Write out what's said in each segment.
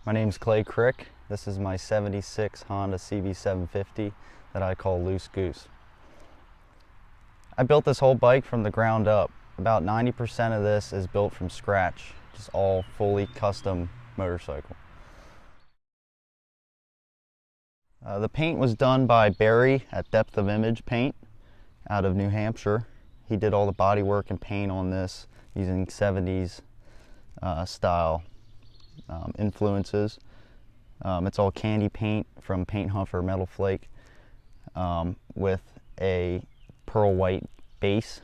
My name's Clay Crick. This is my '76 Honda CB750 that I call Loose Goose. I built this whole bike from the ground up. About 90% of this is built from scratch, just all fully custom motorcycle. The paint was done by Barry at Depth of Image Paint out of New Hampshire. He did all the body work and paint on this using 70s style influences. It's all candy paint from Paint Huffer Metal Flake with a pearl white base.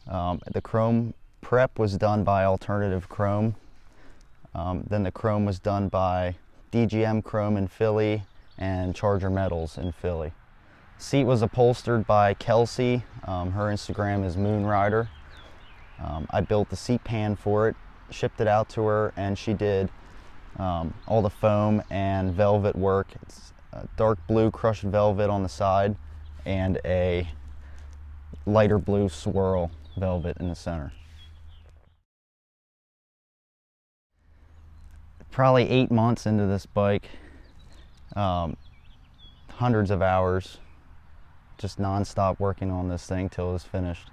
The chrome prep was done by Alternative Chrome. Then the chrome was done by DGM Chrome in Philly and Charger Metals in Philly. Seat was upholstered by Kelsey. Her Instagram is Moonrider. I built the seat pan for it, shipped it out to her, and she did all the foam and velvet work. It's a dark blue crushed velvet on the side and a lighter blue swirl velvet in the center. Probably 8 months into this bike, hundreds of hours, just non-stop working on this thing till it was finished.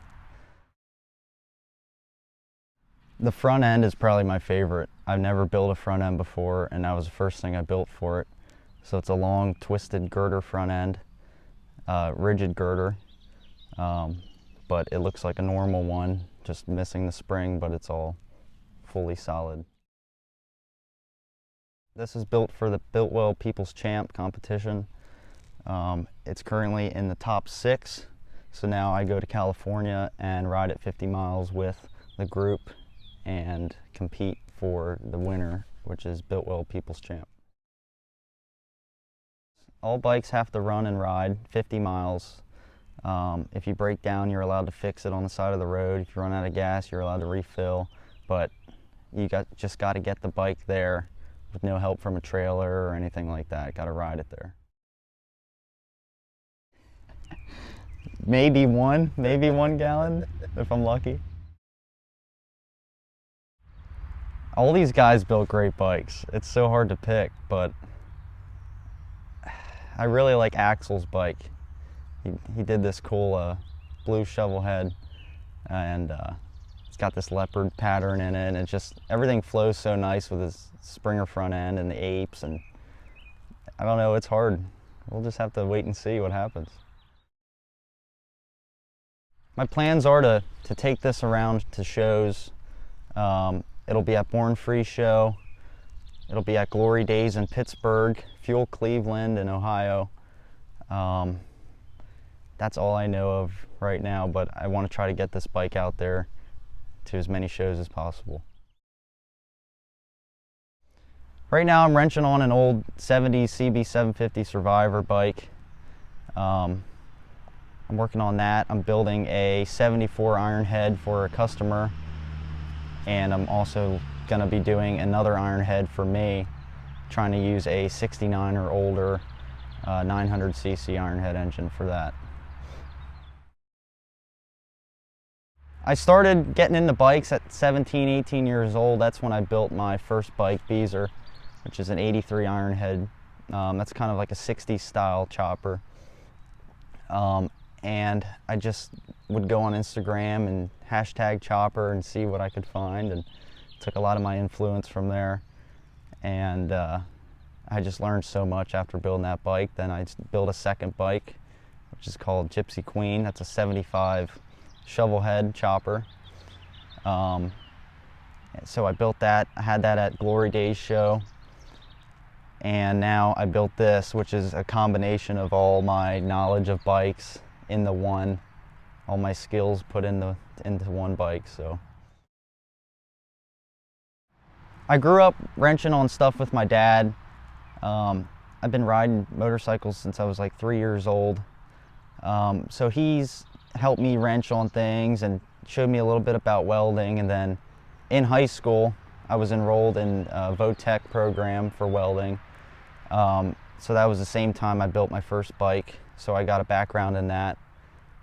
The front end is probably my favorite. I've never built a front end before, and that was the first thing I built for it. So it's a long twisted girder front end, rigid girder, but it looks like a normal one, just missing the spring, but it's all fully solid. This is built for the Biltwell People's Champ competition. It's currently in the top 6, so now I go to California and ride at 50 miles with the group and compete for the winner, which is Biltwell People's Champ. All bikes have to run and ride 50 miles. If you break down, you're allowed to fix it on the side of the road. If you run out of gas, you're allowed to refill, but you just got to get the bike there with no help from a trailer or anything like that. Got to ride it there. Maybe one gallon if I'm lucky. All these guys built great bikes. It's so hard to pick, but I really like Axel's bike. He did this cool blue shovel head, and it's got this leopard pattern in it, and it just, everything flows so nice with his Springer front end and the apes, and I don't know, it's hard. We'll just have to wait and see what happens. My plans are to take this around to shows. It'll be at Born Free Show. It'll be at Glory Days in Pittsburgh, Fuel Cleveland in Ohio. That's all I know of right now, but I want to try to get this bike out there to as many shows as possible. Right now I'm wrenching on an old 70s CB750 Survivor bike. I'm working on that. I'm building a 74 iron head for a customer, and I'm also going to be doing another iron head for me, trying to use a 69 or older 900cc iron head engine for that. I started getting into bikes at 17, 18 years old. That's when I built my first bike, Beezer, which is an 83 iron head. That's kind of like a 60s style chopper. And I just would go on Instagram and hashtag chopper and see what I could find, and took a lot of my influence from there. And I just learned so much after building that bike. Then I built a second bike, which is called Gypsy Queen. That's a 75 shovel head chopper. So I built that. I had that at Glory Days show. And now I built this, which is a combination of all my knowledge of bikes into one, all my skills put into one bike. So I grew up wrenching on stuff with my dad. I've been riding motorcycles since I was like 3 years old. So he's helped me wrench on things and showed me a little bit about welding. And then in high school, I was enrolled in a Votech program for welding. So that was the same time I built my first bike. So I got a background in that.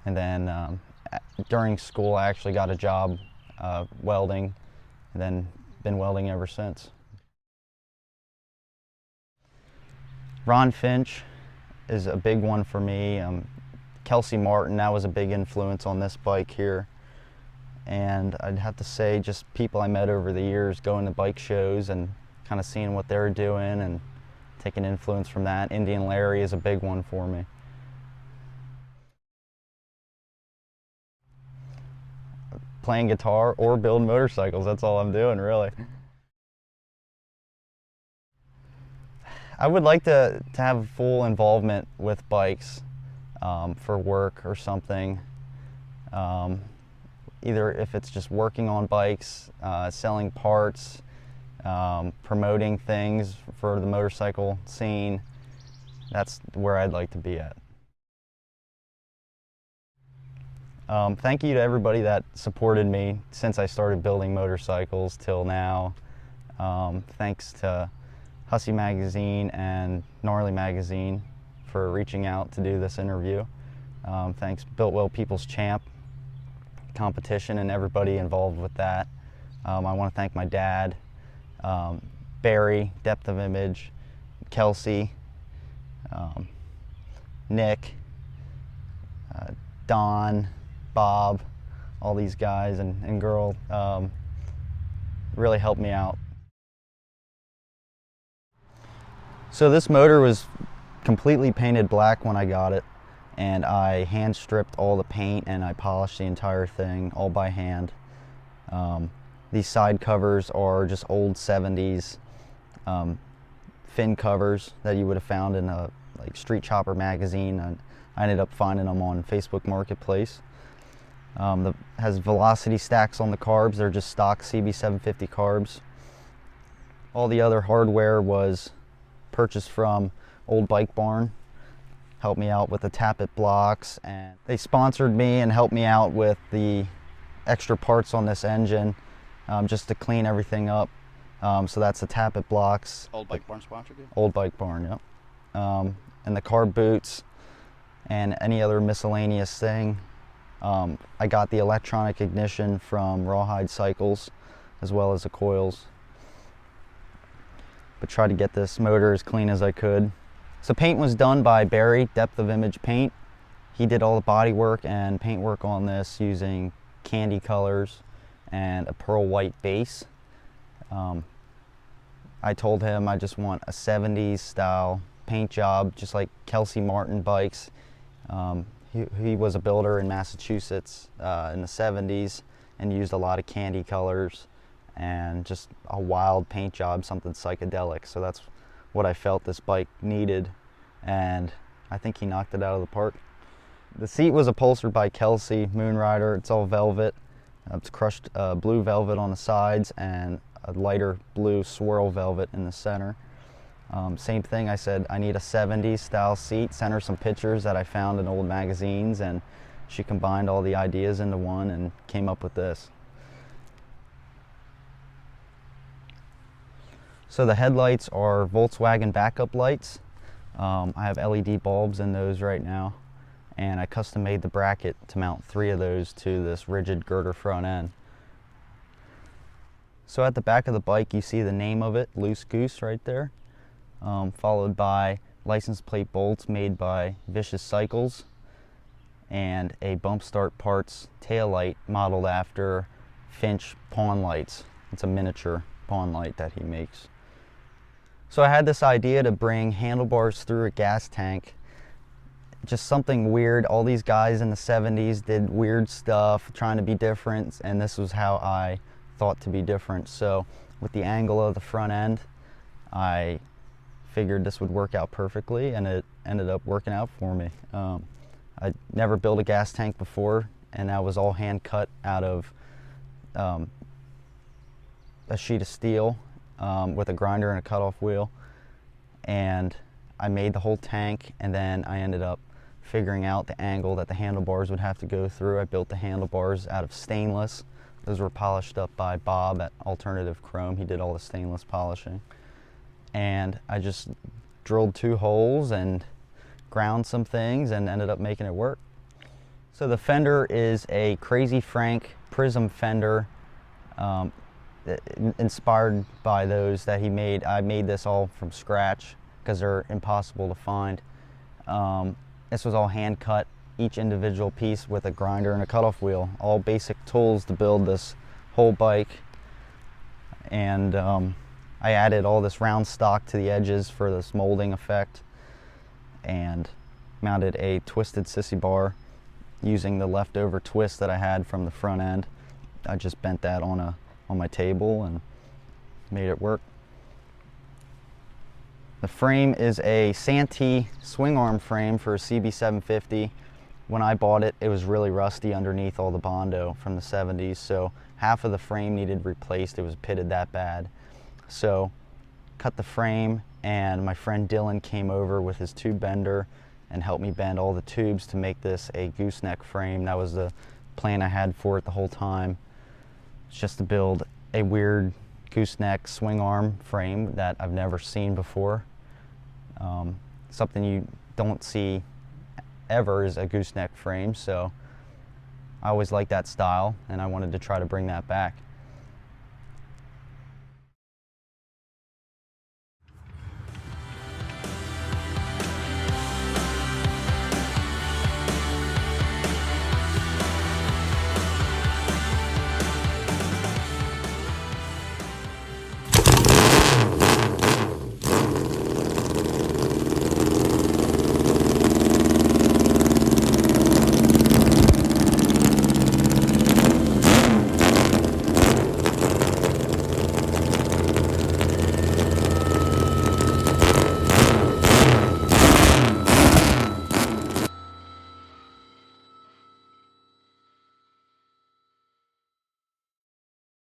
And then during school, I actually got a job welding, and then been welding ever since. Ron Finch is a big one for me. Kelsey Martin, that was a big influence on this bike here. And I'd have to say just people I met over the years going to bike shows and kind of seeing what they're doing and taking influence from that. Indian Larry is a big one for me. Playing guitar or building motorcycles, that's all I'm doing really. I would like to have full involvement with bikes for work or something. Either if it's just working on bikes, selling parts, promoting things for the motorcycle scene. That's where I'd like to be at. Thank you to everybody that supported me since I started building motorcycles till now. Thanks to Hussey Magazine and Gnarly Magazine for reaching out to do this interview. Thanks Biltwell People's Champ competition and everybody involved with that. I want to thank my dad, Barry, Depth of Image, Kelsey, Nick, Don, Bob, all these guys and girl really helped me out. So this motor was completely painted black when I got it, and I hand stripped all the paint and I polished the entire thing all by hand. These side covers are just old 70s fin covers that you would have found in a Street Chopper magazine, and I ended up finding them on Facebook Marketplace. Has velocity stacks on the carbs. They're just stock CB750 carbs. All the other hardware was purchased from Old Bike Barn. Helped me out with the tappet blocks, and they sponsored me and helped me out with the extra parts on this engine just to clean everything up. So that's the tappet blocks. Old Bike Barn sponsored you? Old Bike Barn, yep. And the carb boots and any other miscellaneous thing. I got the electronic ignition from Rawhide Cycles as well as the coils. But tried to get this motor as clean as I could. So paint was done by Barry, Depth of Image Paint. He did all the body work and paint work on this using candy colors and a pearl white base. I told him I just want a 70s style paint job, just like Kelsey Martin bikes. He was a builder in Massachusetts in the 70s and used a lot of candy colors and just a wild paint job, something psychedelic. So that's what I felt this bike needed, and I think he knocked it out of the park. The seat was upholstered by Kelsey Moonrider. It's all velvet. It's crushed blue velvet on the sides and a lighter blue swirl velvet in the center. Same thing, I said I need a 70s style seat, sent her some pictures that I found in old magazines, and she combined all the ideas into one and came up with this. So the headlights are Volkswagen backup lights. I have LED bulbs in those right now, and I custom made the bracket to mount 3 of those to this rigid girder front end. So at the back of the bike you see the name of it, Loose Goose, right there, followed by license plate bolts made by Vicious Cycles and a Bump Start Parts tail light modeled after Finch Pawn Lights. It's a miniature pawn light that he makes. So I had this idea to bring handlebars through a gas tank. Just something weird. All these guys in the 70s did weird stuff, trying to be different, and this was how I thought to be different. So with the angle of the front end, I figured this would work out perfectly, and it ended up working out for me. I never built a gas tank before, and that was all hand cut out of a sheet of steel with a grinder and a cutoff wheel, and I made the whole tank, and then I ended up figuring out the angle that the handlebars would have to go through. I built the handlebars out of stainless. Those were polished up by Bob at Alternative Chrome. He did all the stainless polishing. And I just drilled 2 holes and ground some things and ended up making it work. So the fender is a Crazy Frank Prism fender, inspired by those that he made. I made this all from scratch because they're impossible to find. This was all hand cut, each individual piece with a grinder and a cutoff wheel, all basic tools to build this whole bike. And I added all this round stock to the edges for this molding effect, and mounted a twisted sissy bar using the leftover twist that I had from the front end. I just bent that on my table and made it work. The frame is a Santee swing arm frame for a CB750. When I bought it, it was really rusty underneath all the Bondo from the 70s, so half of the frame needed replaced. It was pitted that bad. So cut the frame, and my friend Dylan came over with his tube bender and helped me bend all the tubes to make this a gooseneck frame. That was the plan I had for it the whole time. It's just to build a weird gooseneck swing arm frame that I've never seen before. Something you don't see ever is a gooseneck frame, so I always liked that style and I wanted to try to bring that back.